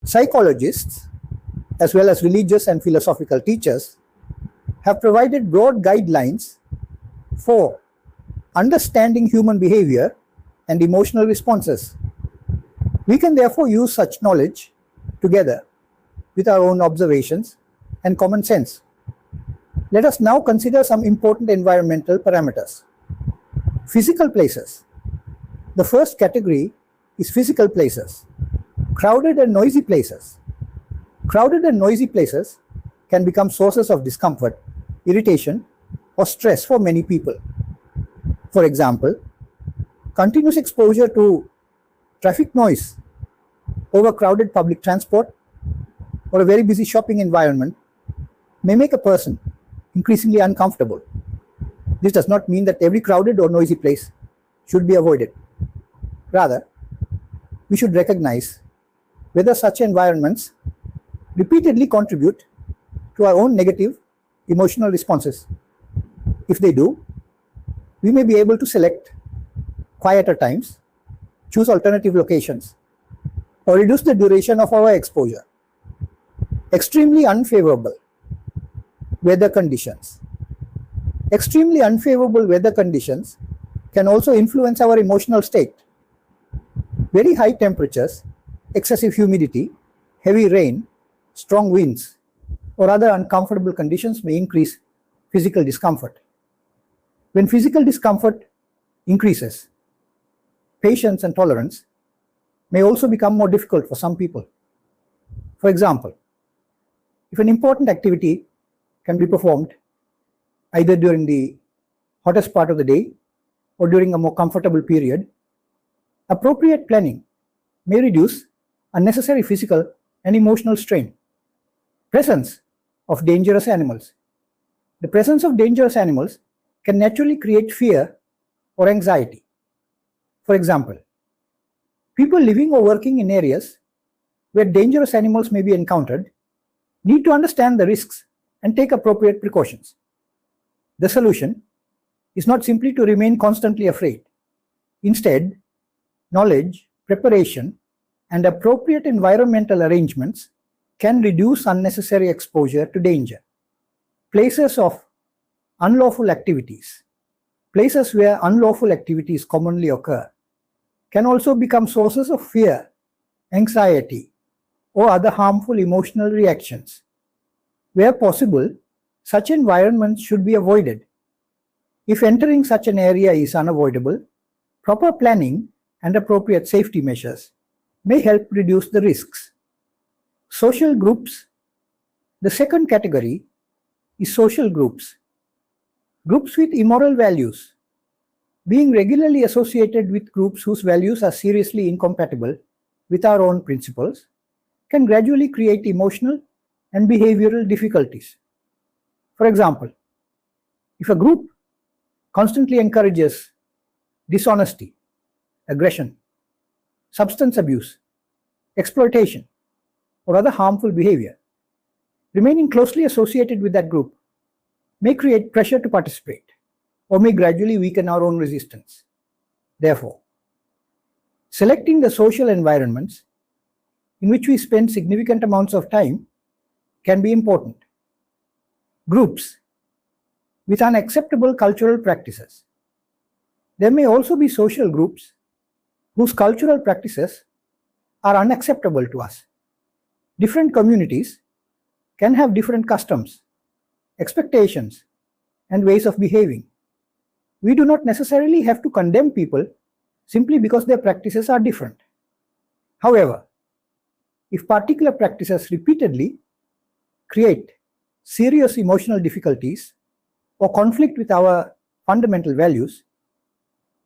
Psychologists, as well as religious and philosophical teachers, have provided broad guidelines for understanding human behavior and emotional responses. We can therefore use such knowledge together with our own observations and common sense. Let us now consider some important environmental parameters. Physical places. The first category is physical places. Crowded and noisy places. Crowded and noisy places can become sources of discomfort, irritation, or stress for many people. For example, continuous exposure to traffic noise, overcrowded public transport, or a very busy shopping environment may make a person increasingly uncomfortable. This does not mean that every crowded or noisy place should be avoided. Rather, we should recognize whether such environments repeatedly contribute to our own negative emotional responses. If they do, we may be able to select quieter times, choose alternative locations, or reduce the duration of our exposure. Extremely unfavorable weather conditions. Extremely unfavorable weather conditions can also influence our emotional state. Very high temperatures, excessive humidity, heavy rain, strong winds, or other uncomfortable conditions may increase physical discomfort. When physical discomfort increases, patience and tolerance may also become more difficult for some people. For example, if an important activity can be performed either during the hottest part of the day or during a more comfortable period, appropriate planning may reduce unnecessary physical and emotional strain. Presence of dangerous animals. The presence of dangerous animals can naturally create fear or anxiety. For example, people living or working in areas where dangerous animals may be encountered need to understand the risks and take appropriate precautions. The solution is not simply to remain constantly afraid. Instead, knowledge, preparation, and appropriate environmental arrangements can reduce unnecessary exposure to danger. Places of unlawful activities. Places where unlawful activities commonly occur can also become sources of fear, anxiety, or other harmful emotional reactions. Where possible, such environments should be avoided. If entering such an area is unavoidable, proper planning and appropriate safety measures may help reduce the risks. Social groups. The second category is social groups. Groups with immoral values. Being regularly associated with groups whose values are seriously incompatible with our own principles can gradually create emotional and behavioral difficulties. For example, if a group constantly encourages dishonesty, aggression, substance abuse, exploitation, or other harmful behavior, remaining closely associated with that group may create pressure to participate or may gradually weaken our own resistance. Therefore, selecting the social environments in which we spend significant amounts of time can be important. Groups with unacceptable cultural practices. There may also be social groups whose cultural practices are unacceptable to us. Different communities can have different customs, expectations, and ways of behaving. We do not necessarily have to condemn people simply because their practices are different. However, if particular practices repeatedly create serious emotional difficulties or conflict with our fundamental values,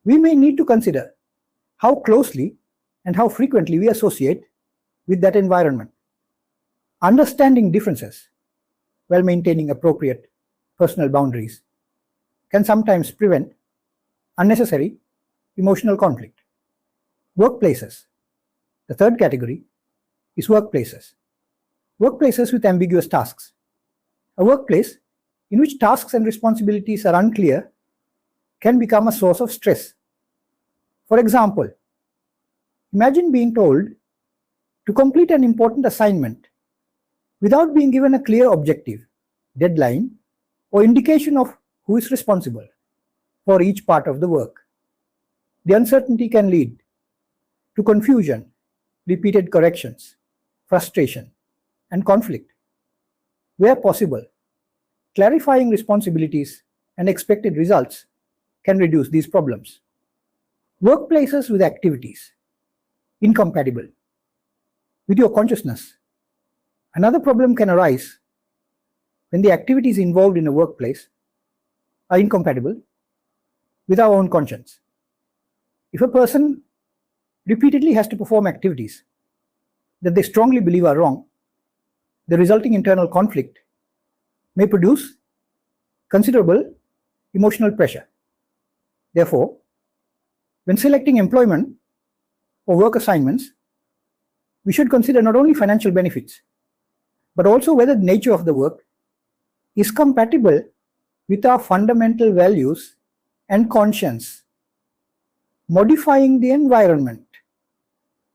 we may need to consider how closely and how frequently we associate with that environment. Understanding differences while maintaining appropriate personal boundaries can sometimes prevent unnecessary emotional conflict. Workplaces. The third category is workplaces. Workplaces with ambiguous tasks. A workplace in which tasks and responsibilities are unclear can become a source of stress. For example, imagine being told To complete an important assignment without being given a clear objective, deadline, or indication of who is responsible for each part of the work. The uncertainty can lead to confusion, repeated corrections, frustration, and conflict. Where possible, clarifying responsibilities and expected results can reduce these problems. Workplaces with activities incompatible with your consciousness. Another problem can arise when the activities involved in a workplace are incompatible with our own conscience. If a person repeatedly has to perform activities that they strongly believe are wrong, the resulting internal conflict may produce considerable emotional pressure. Therefore, when selecting employment or work assignments, we should consider not only financial benefits, but also whether the nature of the work is compatible with our fundamental values and conscience. Modifying the environment.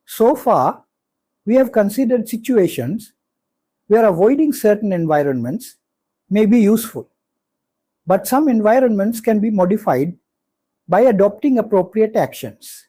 So far, we have considered situations where avoiding certain environments may be useful, but some environments can be modified by adopting appropriate actions.